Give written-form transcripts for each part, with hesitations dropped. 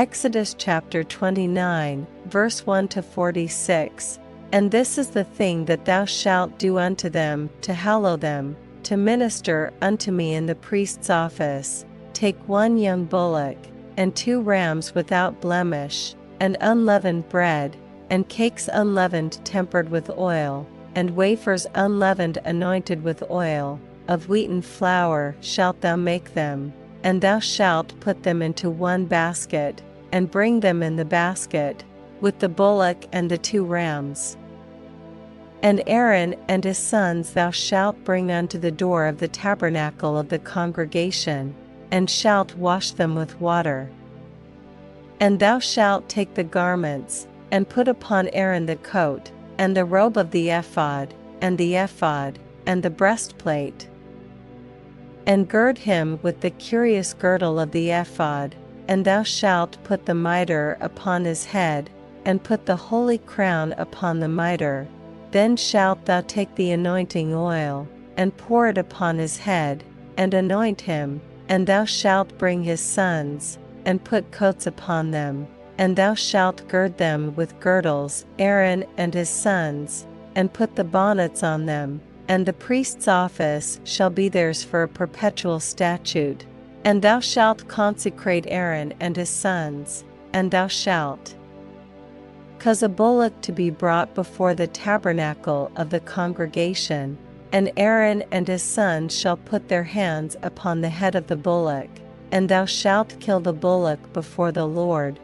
Exodus chapter 29, verse 1 to 46. And this is the thing that thou shalt do unto them, to hallow them, to minister unto me in the priest's office. Take 1 young bullock, and 2 rams without blemish, and unleavened bread, and cakes unleavened tempered with oil, and wafers unleavened anointed with oil, of wheaten flour shalt thou make them, and thou shalt put them into 1 basket, and bring them in the basket, with the bullock and the 2 rams. And Aaron and his sons thou shalt bring unto the door of the tabernacle of the congregation, and shalt wash them with water. And thou shalt take the garments, and put upon Aaron the coat, and the robe of the ephod, and the breastplate. And gird him with the curious girdle of the ephod, and thou shalt put the mitre upon his head, and put the holy crown upon the mitre. Then shalt thou take the anointing oil, and pour it upon his head, and anoint him, and thou shalt bring his sons, and put coats upon them, and thou shalt gird them with girdles, Aaron and his sons, and put the bonnets on them, and the priest's office shall be theirs for a perpetual statute. And thou shalt consecrate Aaron and his sons, and thou shalt cause a bullock to be brought before the tabernacle of the congregation, and Aaron and his sons shall put their hands upon the head of the bullock, and thou shalt kill the bullock before the Lord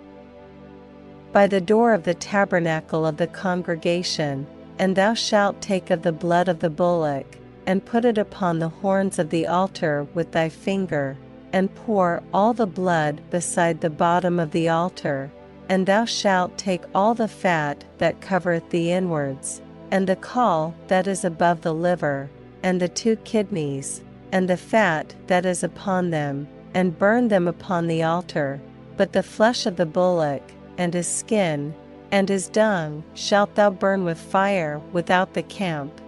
by the door of the tabernacle of the congregation. And thou shalt take of the blood of the bullock, and put it upon the horns of the altar with thy finger, and pour all the blood beside the bottom of the altar. And thou shalt take all the fat that covereth the inwards, and the caul that is above the liver, and the 2 kidneys, and the fat that is upon them, and burn them upon the altar. But the flesh of the bullock, and his skin, and his dung shalt thou burn with fire without the camp.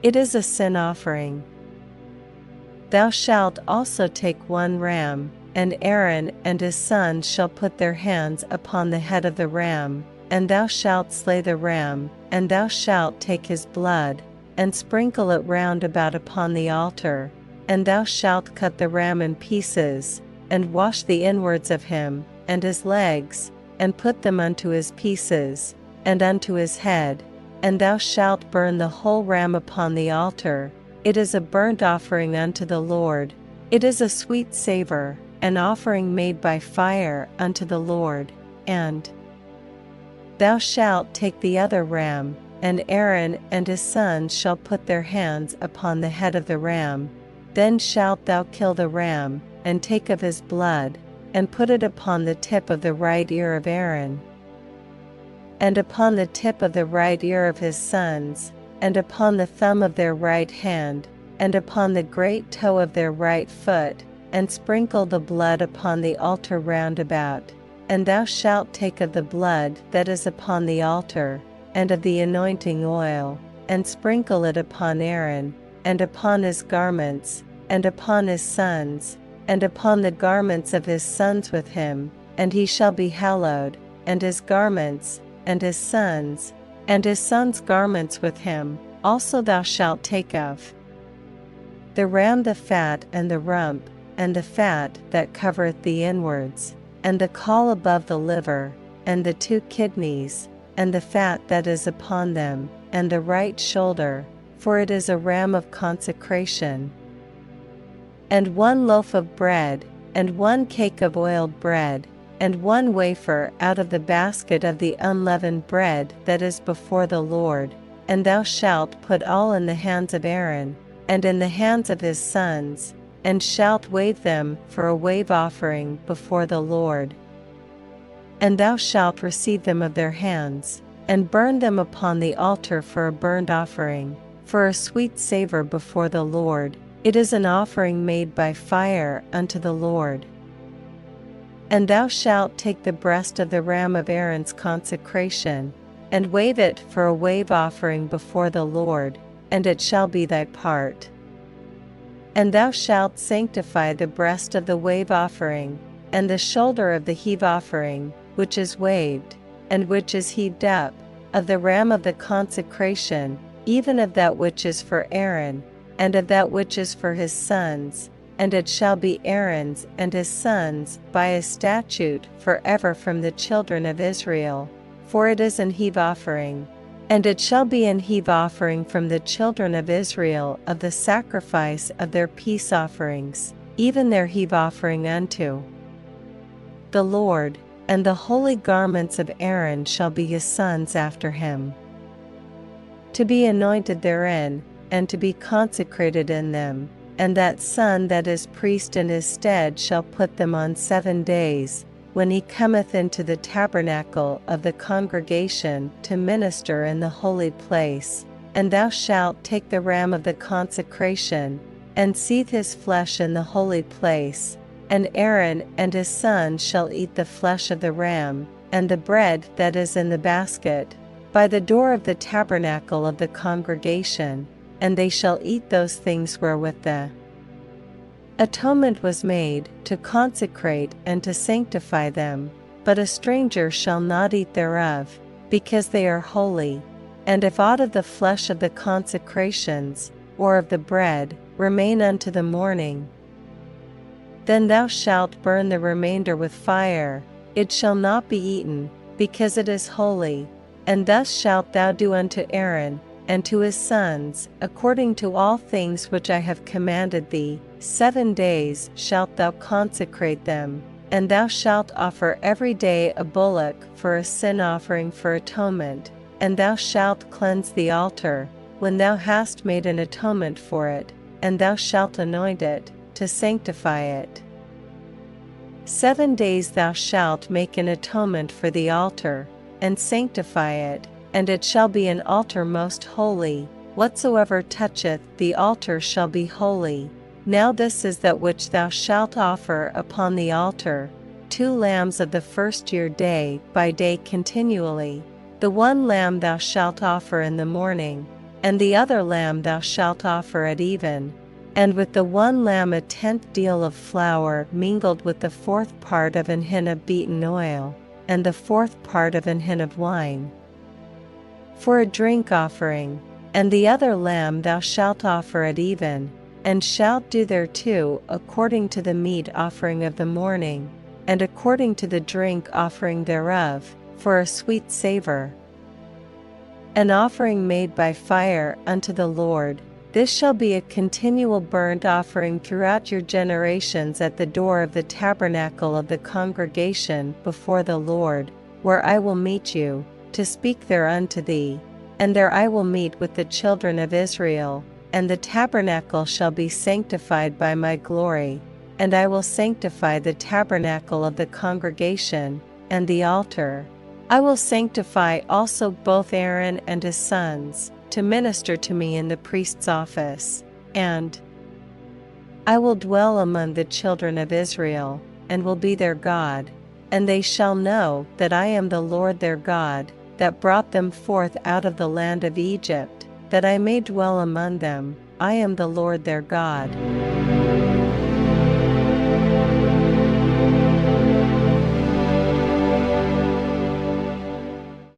It is a sin offering. Thou shalt also take 1 ram, and Aaron and his sons shall put their hands upon the head of the ram, and thou shalt slay the ram, and thou shalt take his blood, and sprinkle it round about upon the altar, and thou shalt cut the ram in pieces, and wash the inwards of him, and his legs, and put them unto his pieces, and unto his head, and thou shalt burn the whole ram upon the altar. It is a burnt offering unto the Lord. It is a sweet savour, an offering made by fire unto the Lord. And thou shalt take the other ram, and Aaron and his sons shall put their hands upon the head of the ram. Then shalt thou kill the ram, and take of his blood, and put it upon the tip of the right ear of Aaron, and upon the tip of the right ear of his sons, and upon the thumb of their right hand, and upon the great toe of their right foot, and sprinkle the blood upon the altar round about. And thou shalt take of the blood that is upon the altar, and of the anointing oil, and sprinkle it upon Aaron, and upon his garments, and upon his sons, and upon the garments of his sons with him, and he shall be hallowed, and his garments, and his sons' garments with him, also thou shalt take of the ram the fat and the rump, and the fat that covereth the inwards, and the caul above the liver, and the 2 kidneys, and the fat that is upon them, and the right shoulder, for it is a ram of consecration. And 1 loaf of bread, and 1 cake of oiled bread, and 1 wafer out of the basket of the unleavened bread that is before the Lord. And thou shalt put all in the hands of Aaron, and in the hands of his sons, and shalt wave them for a wave offering before the Lord. And thou shalt receive them of their hands, and burn them upon the altar for a burnt offering, for a sweet savour before the Lord. It is an offering made by fire unto the Lord. And thou shalt take the breast of the ram of Aaron's consecration, and wave it for a wave offering before the Lord, and it shall be thy part. And thou shalt sanctify the breast of the wave offering, and the shoulder of the heave offering, which is waved, and which is heaved up, of the ram of the consecration, even of that which is for Aaron, and of that which is for his sons, and it shall be Aaron's and his sons by a statute forever from the children of Israel, for it is an heave offering. And it shall be an heave offering from the children of Israel of the sacrifice of their peace offerings, even their heave offering unto the Lord, and the holy garments of Aaron shall be his sons after him, to be anointed therein, and to be consecrated in them, and that son that is priest in his stead shall put them on 7 days, when he cometh into the tabernacle of the congregation to minister in the holy place. And thou shalt take the ram of the consecration, and seethe his flesh in the holy place, and Aaron and his sons shall eat the flesh of the ram, and the bread that is in the basket, by the door of the tabernacle of the congregation, and they shall eat those things wherewith the atonement was made, to consecrate and to sanctify them, but a stranger shall not eat thereof, because they are holy. And if aught of the flesh of the consecrations, or of the bread, remain unto the morning, then thou shalt burn the remainder with fire, it shall not be eaten, because it is holy. And thus shalt thou do unto Aaron, and to his sons, according to all things which I have commanded thee. 7 days shalt thou consecrate them, and thou shalt offer every day a bullock for a sin offering for atonement, and thou shalt cleanse the altar, when thou hast made an atonement for it, and thou shalt anoint it, to sanctify it. 7 days thou shalt make an atonement for the altar, and sanctify it, and it shall be an altar most holy. Whatsoever toucheth the altar shall be holy. Now this is that which thou shalt offer upon the altar: 2 lambs of the first year day by day continually. The one lamb thou shalt offer in the morning, and the other lamb thou shalt offer at even. And with the one lamb 1/10 deal of flour mingled with the 4th part of an hin of beaten oil, and the 4th part of an hin of wine, for a drink offering. And the other lamb thou shalt offer at even, and shalt do thereto according to the meat offering of the morning, and according to the drink offering thereof, for a sweet savour, an offering made by fire unto the Lord. This shall be a continual burnt offering throughout your generations at the door of the tabernacle of the congregation before the Lord, where I will meet you, to speak there unto thee. And there I will meet with the children of Israel, and the tabernacle shall be sanctified by my glory, and I will sanctify the tabernacle of the congregation, and the altar. I will sanctify also both Aaron and his sons, to minister to me in the priest's office. And I will dwell among the children of Israel, and will be their God. And they shall know that I am the Lord their God, that brought them forth out of the land of Egypt, that I may dwell among them. I am the Lord their God.